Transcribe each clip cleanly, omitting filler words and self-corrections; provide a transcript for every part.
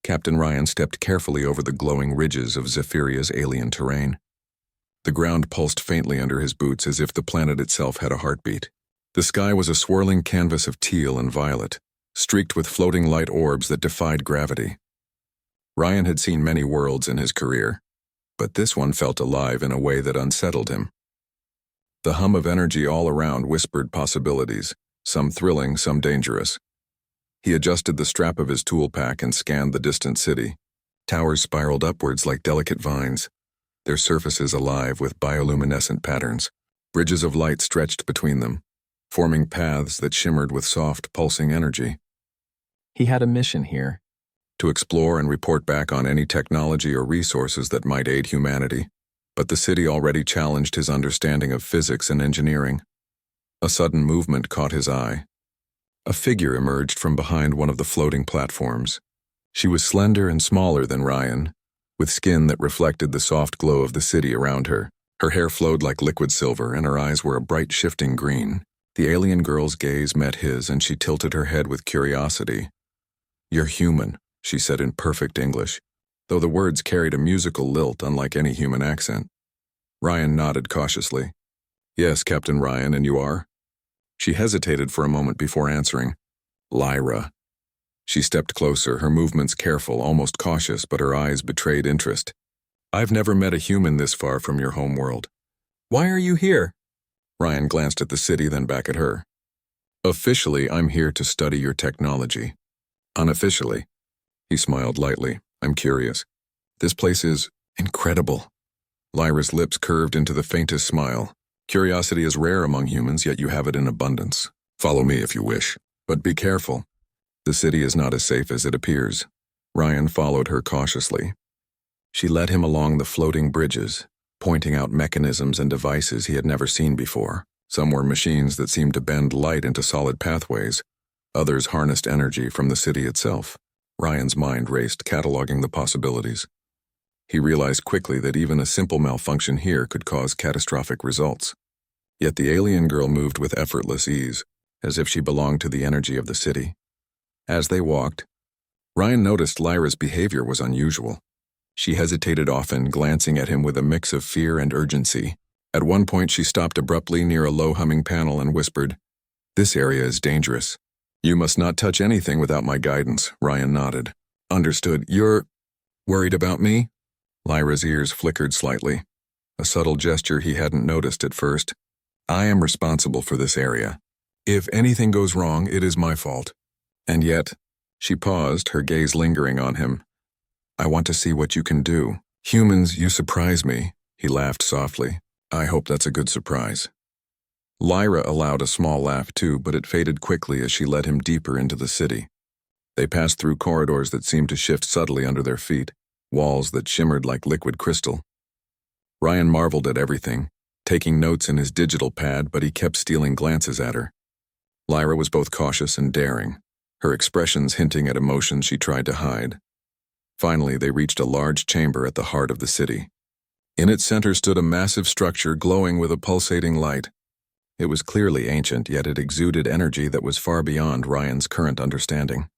Captain Ryan stepped carefully over the glowing ridges of Zephiria's alien terrain. The ground pulsed faintly under his boots as if the planet itself had a heartbeat. The sky was a swirling canvas of teal and violet, streaked with floating light orbs that defied gravity. Ryan had seen many worlds in his career, but this one felt alive in a way that unsettled him. The hum of energy all around whispered possibilities, some thrilling, some dangerous. He adjusted the strap of his tool pack and scanned the distant city. Towers spiraled upwards like delicate vines, their surfaces alive with bioluminescent patterns. Bridges of light stretched between them, forming paths that shimmered with soft, pulsing energy. He had a mission here: to explore and report back on any technology or resources that might aid humanity. But the city already challenged his understanding of physics and engineering. A sudden movement caught his eye. A figure emerged from behind one of the floating platforms. She was slender and smaller than Ryan, with skin that reflected the soft glow of the city around her. Her hair flowed like liquid silver, and her eyes were a bright, shifting green. The alien girl's gaze met his, and she tilted her head with curiosity. "You're human," she said in perfect English, though the words carried a musical lilt unlike any human accent. Ryan nodded cautiously. "Yes, Captain Ryan, and you are?" She hesitated for a moment before answering. "Lyra." She stepped closer, her movements careful, almost cautious, but her eyes betrayed interest. "I've never met a human this far from your homeworld." "Why are you here?" Ryan glanced at the city, then back at her. "Officially, I'm here to study your technology. Unofficially," he smiled lightly, "I'm curious. This place is incredible." Lyra's lips curved into the faintest smile. "Curiosity is rare among humans, yet you have it in abundance. Follow me if you wish. But be careful. The city is not as safe as it appears." Ryan followed her cautiously. She led him along the floating bridges, pointing out mechanisms and devices he had never seen before. Some were machines that seemed to bend light into solid pathways. Others harnessed energy from the city itself. Ryan's mind raced, cataloging the possibilities. He realized quickly that even a simple malfunction here could cause catastrophic results. Yet the alien girl moved with effortless ease, as if she belonged to the energy of the city. As they walked, Ryan noticed Lyra's behavior was unusual. She hesitated often, glancing at him with a mix of fear and urgency. At one point, she stopped abruptly near a low-humming panel and whispered, "This area is dangerous. You must not touch anything without my guidance." Ryan nodded. "Understood. You're worried about me?" Lyra's ears flickered slightly, a subtle gesture he hadn't noticed at first. "I am responsible for this area. If anything goes wrong, it is my fault." And yet, she paused, her gaze lingering on him. "I want to see what you can do. Humans, you surprise me." He laughed softly. "I hope that's a good surprise." Lyra allowed a small laugh too, but it faded quickly as she led him deeper into the city. They passed through corridors that seemed to shift subtly under their feet, walls that shimmered like liquid crystal. Ryan marveled at everything, taking notes in his digital pad, but he kept stealing glances at her. Lyra was both cautious and daring, her expressions hinting at emotions she tried to hide. Finally, they reached a large chamber at the heart of the city. In its center stood a massive structure glowing with a pulsating light. It was clearly ancient, yet it exuded energy that was far beyond Ryan's current understanding.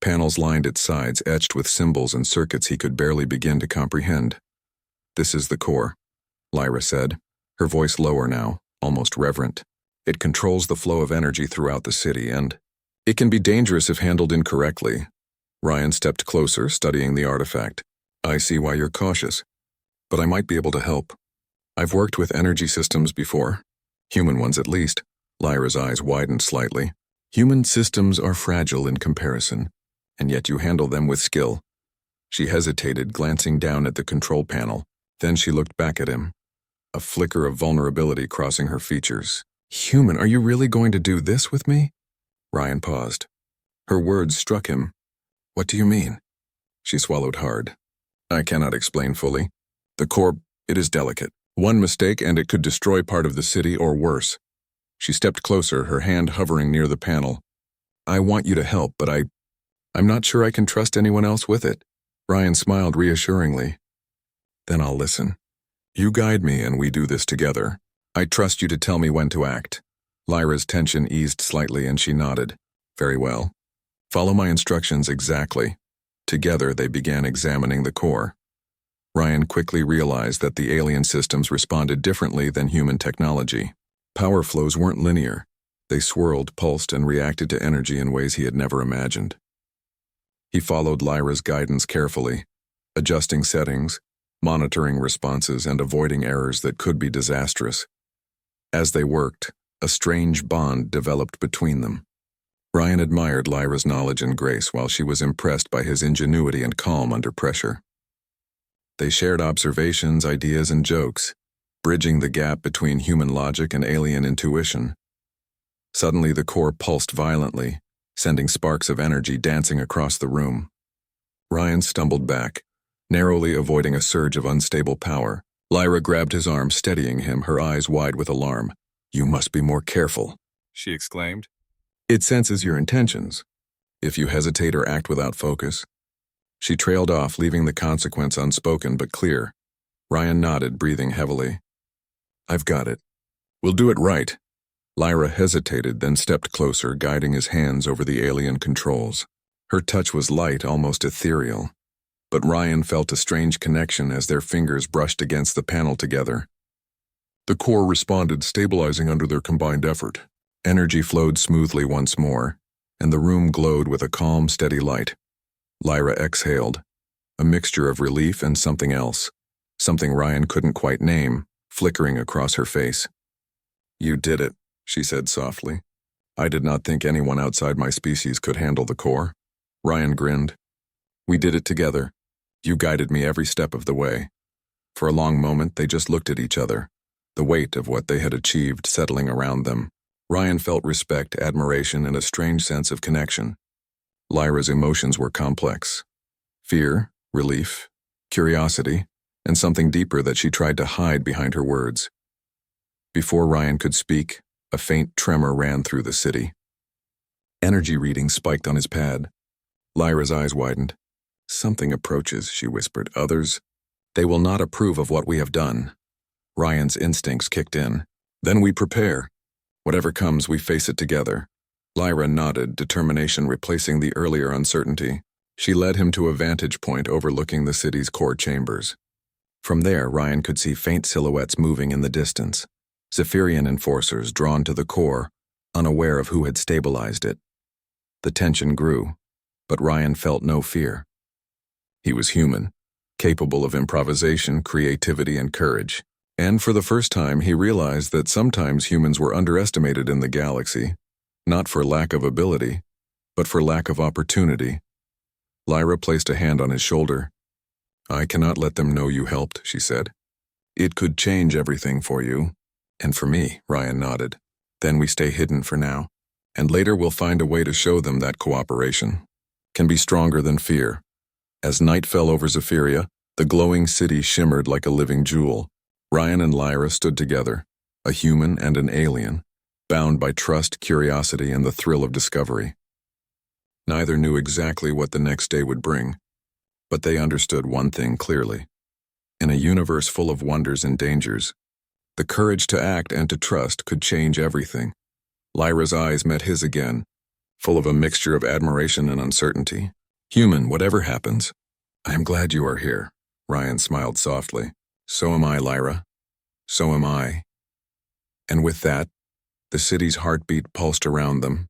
Panels lined its sides, etched with symbols and circuits he could barely begin to comprehend. "This is the core," Lyra said, her voice lower now, almost reverent. "It controls the flow of energy throughout the city, and it can be dangerous if handled incorrectly." Ryan stepped closer, studying the artifact. "I see why you're cautious, but I might be able to help. I've worked with energy systems before. Human ones, at least." Lyra's eyes widened slightly. "Human systems are fragile in comparison, and yet you handle them with skill." She hesitated, glancing down at the control panel. Then she looked back at him, a flicker of vulnerability crossing her features. "Human, are you really going to do this with me?" Ryan paused. Her words struck him. "What do you mean?" She swallowed hard. "I cannot explain fully. The core, it is delicate. One mistake and it could destroy part of the city or worse." She stepped closer, her hand hovering near the panel. "I want you to help, but I'm not sure I can trust anyone else with it." Ryan smiled reassuringly. "Then I'll listen. You guide me and we do this together. I trust you to tell me when to act." Lyra's tension eased slightly and she nodded. "Very well. Follow my instructions exactly." Together, they began examining the core. Ryan quickly realized that the alien systems responded differently than human technology. Power flows weren't linear. They swirled, pulsed, and reacted to energy in ways he had never imagined. He followed Lyra's guidance carefully, adjusting settings, monitoring responses, and avoiding errors that could be disastrous. As they worked, a strange bond developed between them. Ryan admired Lyra's knowledge and grace while she was impressed by his ingenuity and calm under pressure. They shared observations, ideas, and jokes, bridging the gap between human logic and alien intuition. Suddenly, the core pulsed violently, sending sparks of energy dancing across the room. Ryan stumbled back, narrowly avoiding a surge of unstable power. Lyra grabbed his arm, steadying him, her eyes wide with alarm. "You must be more careful," she exclaimed. "It senses your intentions. If you hesitate or act without focus." She trailed off, leaving the consequence unspoken but clear. Ryan nodded, breathing heavily. "I've got it. We'll do it right." Lyra hesitated, then stepped closer, guiding his hands over the alien controls. Her touch was light, almost ethereal. But Ryan felt a strange connection as their fingers brushed against the panel together. The core responded, stabilizing under their combined effort. Energy flowed smoothly once more, and the room glowed with a calm, steady light. Lyra exhaled, a mixture of relief and something else, something Ryan couldn't quite name, flickering across her face. "You did it," she said softly. "I did not think anyone outside my species could handle the core." Ryan grinned. "We did it together. You guided me every step of the way." For a long moment, they just looked at each other, the weight of what they had achieved settling around them. Ryan felt respect, admiration, and a strange sense of connection. Lyra's emotions were complex. Fear, relief, curiosity, and something deeper that she tried to hide behind her words. Before Ryan could speak, a faint tremor ran through the city. Energy readings spiked on his pad. Lyra's eyes widened. "Something approaches," she whispered. "Others, they will not approve of what we have done." Ryan's instincts kicked in. "Then we prepare. Whatever comes, we face it together." Lyra nodded, determination replacing the earlier uncertainty. She led him to a vantage point overlooking the city's core chambers. From there, Ryan could see faint silhouettes moving in the distance. Zephyrian enforcers drawn to the core, unaware of who had stabilized it. The tension grew, but Ryan felt no fear. He was human, capable of improvisation, creativity, and courage. And for the first time, he realized that sometimes humans were underestimated in the galaxy, not for lack of ability, but for lack of opportunity. Lyra placed a hand on his shoulder. "I cannot let them know you helped," she said. "It could change everything for you." "And for me," Ryan nodded. "Then we stay hidden for now, and later we'll find a way to show them that cooperation can be stronger than fear." As night fell over Zephyria, the glowing city shimmered like a living jewel. Ryan and Lyra stood together, a human and an alien, bound by trust, curiosity, and the thrill of discovery. Neither knew exactly what the next day would bring, but they understood one thing clearly. In a universe full of wonders and dangers, the courage to act and to trust could change everything. Lyra's eyes met his again, full of a mixture of admiration and uncertainty. "Human, whatever happens, I am glad you are here." Ryan smiled softly. "So am I, Lyra. So am I." And with that, the city's heartbeat pulsed around them,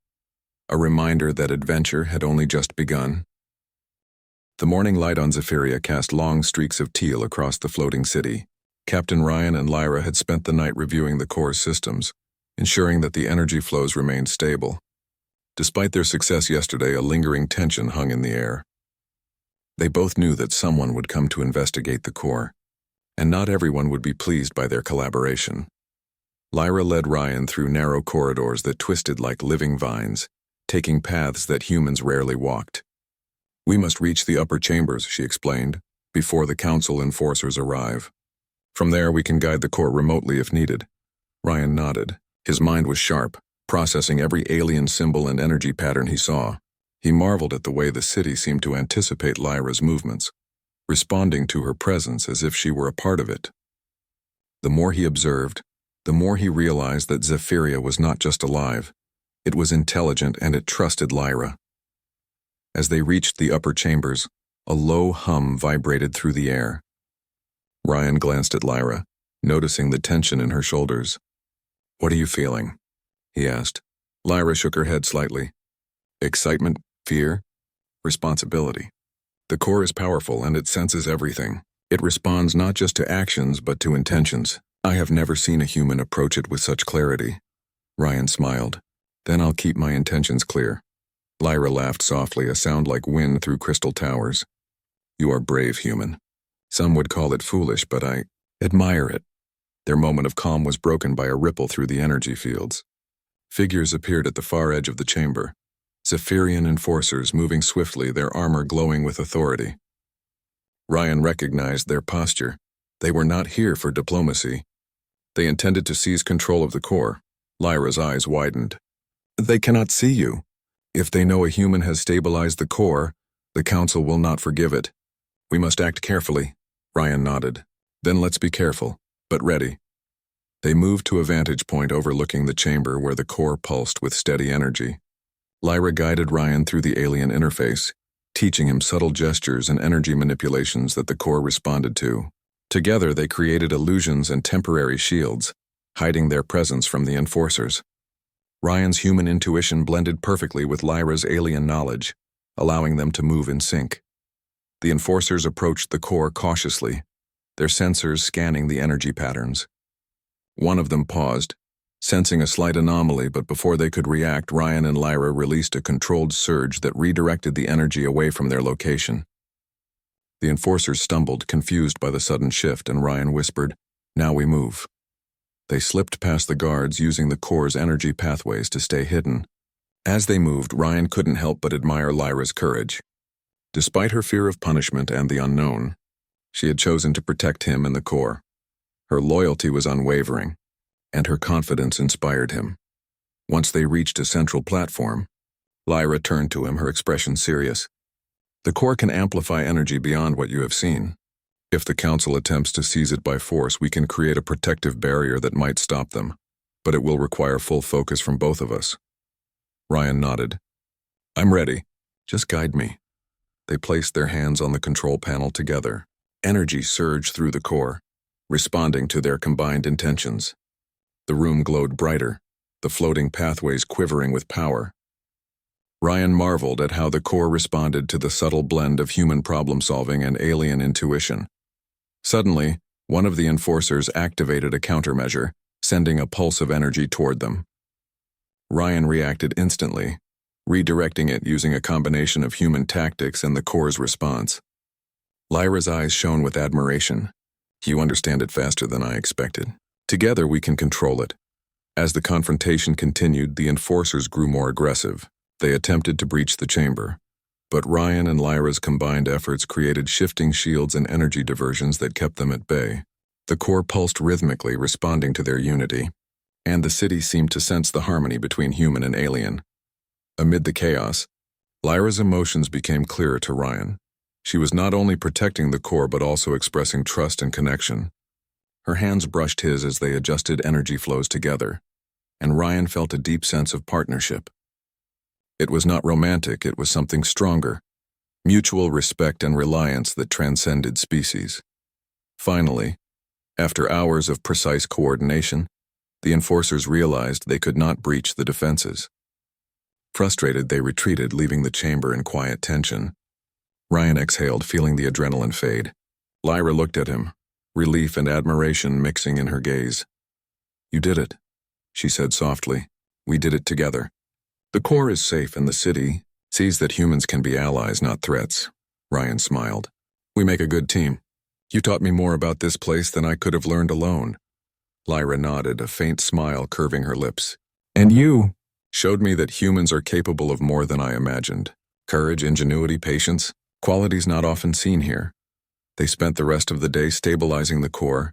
a reminder that adventure had only just begun. The morning light on Zephyria cast long streaks of teal across the floating city. Captain Ryan and Lyra had spent the night reviewing the core's systems, ensuring that the energy flows remained stable. Despite their success yesterday, a lingering tension hung in the air. They both knew that someone would come to investigate the core, and not everyone would be pleased by their collaboration. Lyra led Ryan through narrow corridors that twisted like living vines, taking paths that humans rarely walked. "We must reach the upper chambers," she explained, "before the council enforcers arrive. From there we can guide the core remotely if needed." Ryan nodded. His mind was sharp, processing every alien symbol and energy pattern he saw. He marveled at the way the city seemed to anticipate Lyra's movements, responding to her presence as if she were a part of it. The more he observed, the more he realized that Zephyria was not just alive. It was intelligent and it trusted Lyra. As they reached the upper chambers, A low hum vibrated through the air. Ryan glanced at Lyra, noticing the tension in her shoulders. "What are you feeling?" he asked. Lyra shook her head slightly. "Excitement, fear, responsibility. The core is powerful and it senses everything. It responds not just to actions but to intentions. I have never seen a human approach it with such clarity." Ryan smiled. "Then I'll keep my intentions clear." Lyra laughed softly, a sound like wind through crystal towers. "You are brave, human. Some would call it foolish, but I admire it." Their moment of calm was broken by a ripple through the energy fields. Figures appeared at the far edge of the chamber. Zephyrian enforcers moving swiftly, their armor glowing with authority. Ryan recognized their posture. They were not here for diplomacy. They intended to seize control of the core. Lyra's eyes widened. "They cannot see you. If they know a human has stabilized the core, the Council will not forgive it. We must act carefully." Ryan nodded. "Then let's be careful, but ready." They moved to a vantage point overlooking the chamber where the core pulsed with steady energy. Lyra guided Ryan through the alien interface, teaching him subtle gestures and energy manipulations that the core responded to. Together they created illusions and temporary shields, hiding their presence from the enforcers. Ryan's human intuition blended perfectly with Lyra's alien knowledge, allowing them to move in sync. The enforcers approached the core cautiously, their sensors scanning the energy patterns. One of them paused, sensing a slight anomaly, but before they could react, Ryan and Lyra released a controlled surge that redirected the energy away from their location. The enforcers stumbled, confused by the sudden shift, and Ryan whispered, "Now we move." They slipped past the guards, using the core's energy pathways to stay hidden. As they moved, Ryan couldn't help but admire Lyra's courage. Despite her fear of punishment and the unknown, she had chosen to protect him and the core. Her loyalty was unwavering, and her confidence inspired him. Once they reached a central platform, Lyra turned to him, her expression serious. "The core can amplify energy beyond what you have seen. If the Council attempts to seize it by force, we can create a protective barrier that might stop them, but it will require full focus from both of us." Ryan nodded. "I'm ready. Just guide me." They placed their hands on the control panel together. Energy surged through the core, responding to their combined intentions. The room glowed brighter, the floating pathways quivering with power. Ryan marveled at how the core responded to the subtle blend of human problem-solving and alien intuition. Suddenly, one of the enforcers activated a countermeasure, sending a pulse of energy toward them. Ryan reacted instantly, redirecting it using a combination of human tactics and the core's response. Lyra's eyes shone with admiration. "You understand it faster than I expected. Together we can control it." As the confrontation continued, the enforcers grew more aggressive. They attempted to breach the chamber, but Ryan and Lyra's combined efforts created shifting shields and energy diversions that kept them at bay. The core pulsed rhythmically, responding to their unity, and the city seemed to sense the harmony between human and alien. Amid the chaos, Lyra's emotions became clearer to Ryan. She was not only protecting the core but also expressing trust and connection. Her hands brushed his as they adjusted energy flows together, and Ryan felt a deep sense of partnership. It was not romantic, it was something stronger, mutual respect and reliance that transcended species. Finally, after hours of precise coordination, the enforcers realized they could not breach the defenses. Frustrated, they retreated, leaving the chamber in quiet tension. Ryan exhaled, feeling the adrenaline fade. Lyra looked at him, relief and admiration mixing in her gaze. "You did it," she said softly. "We did it together. The core is safe and the city sees that humans can be allies, not threats." Ryan smiled. "We make a good team. You taught me more about this place than I could have learned alone." Lyra nodded, a faint smile curving her lips. "And you showed me that humans are capable of more than I imagined. Courage, ingenuity, patience, qualities not often seen here." They spent the rest of the day stabilizing the core,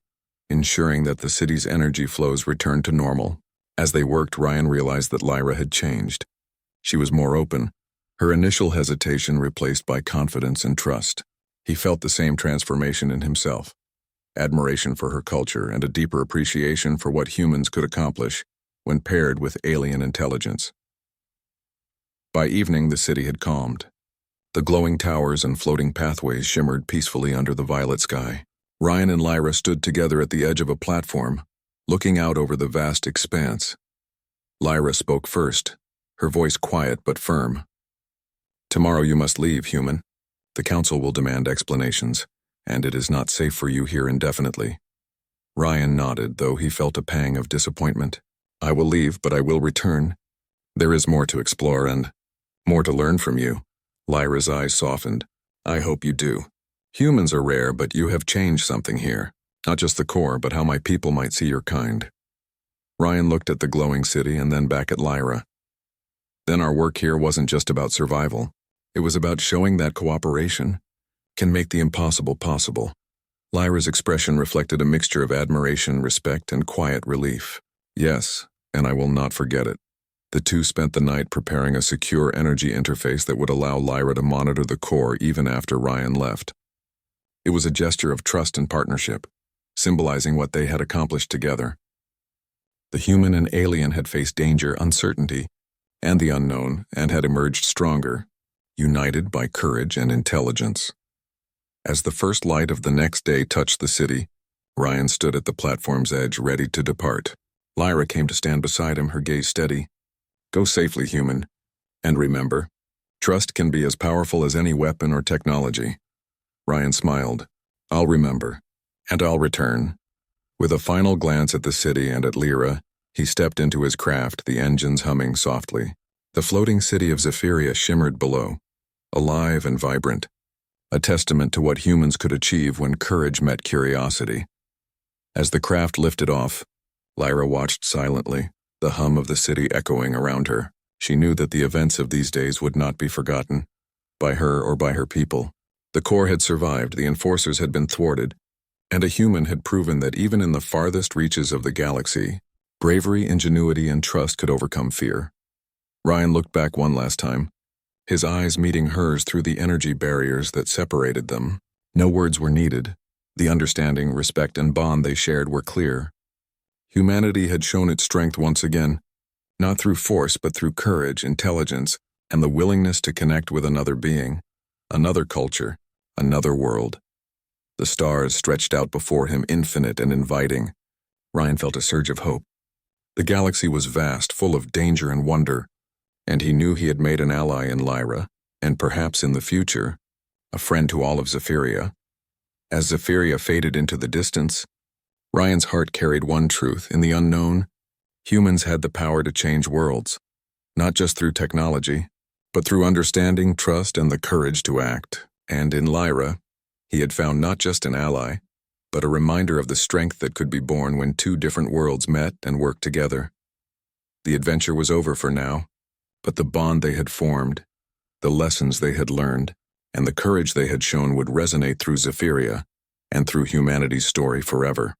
ensuring that the city's energy flows returned to normal. As they worked, Ryan realized that Lyra had changed. She was more open, her initial hesitation replaced by confidence and trust. He felt the same transformation in himself, admiration for her culture and a deeper appreciation for what humans could accomplish when paired with alien intelligence. By evening, the city had calmed. The glowing towers and floating pathways shimmered peacefully under the violet sky. Ryan and Lyra stood together at the edge of a platform, looking out over the vast expanse. Lyra spoke first, her voice quiet but firm. "Tomorrow you must leave, human. The council will demand explanations, and it is not safe for you here indefinitely." Ryan nodded, though he felt a pang of disappointment. "I will leave, but I will return. There is more to explore and more to learn from you." Lyra's eyes softened. "I hope you do. Humans are rare, but you have changed something here. Not just the core, but how my people might see your kind." Ryan looked at the glowing city and then back at Lyra. "Then our work here wasn't just about survival. It was about showing that cooperation can make the impossible possible." Lyra's expression reflected a mixture of admiration, respect, and quiet relief. "Yes, and I will not forget it." The two spent the night preparing a secure energy interface that would allow Lyra to monitor the core even after Ryan left. It was a gesture of trust and partnership, symbolizing what they had accomplished together. The human and alien had faced danger, uncertainty, and the unknown, and had emerged stronger, united by courage and intelligence. As the first light of the next day touched the city, Ryan stood at the platform's edge, ready to depart. Lyra came to stand beside him, her gaze steady. "Go safely, human. And remember, trust can be as powerful as any weapon or technology." Ryan smiled. "I'll remember. And I'll return." With a final glance at the city and at Lyra, he stepped into his craft, the engines humming softly. The floating city of Zephyria shimmered below, alive and vibrant, a testament to what humans could achieve when courage met curiosity. As the craft lifted off, Lyra watched silently, the hum of the city echoing around her. She knew that the events of these days would not be forgotten, by her or by her people. The core had survived, the enforcers had been thwarted, and a human had proven that even in the farthest reaches of the galaxy, bravery, ingenuity, and trust could overcome fear. Ryan looked back one last time, his eyes meeting hers through the energy barriers that separated them. No words were needed. The understanding, respect, and bond they shared were clear. Humanity had shown its strength once again, not through force but through courage, intelligence, and the willingness to connect with another being, another culture, another world. The stars stretched out before him, infinite and inviting. Ryan felt a surge of hope. The galaxy was vast, full of danger and wonder, and he knew he had made an ally in Lyra, and perhaps in the future, a friend to all of Zephyria. As Zephyria faded into the distance, Ryan's heart carried one truth: in the unknown, humans had the power to change worlds, not just through technology, but through understanding, trust, and the courage to act. And in Lyra, he had found not just an ally, but a reminder of the strength that could be born when two different worlds met and worked together. The adventure was over for now, but the bond they had formed, the lessons they had learned, and the courage they had shown would resonate through Zephyria and through humanity's story forever.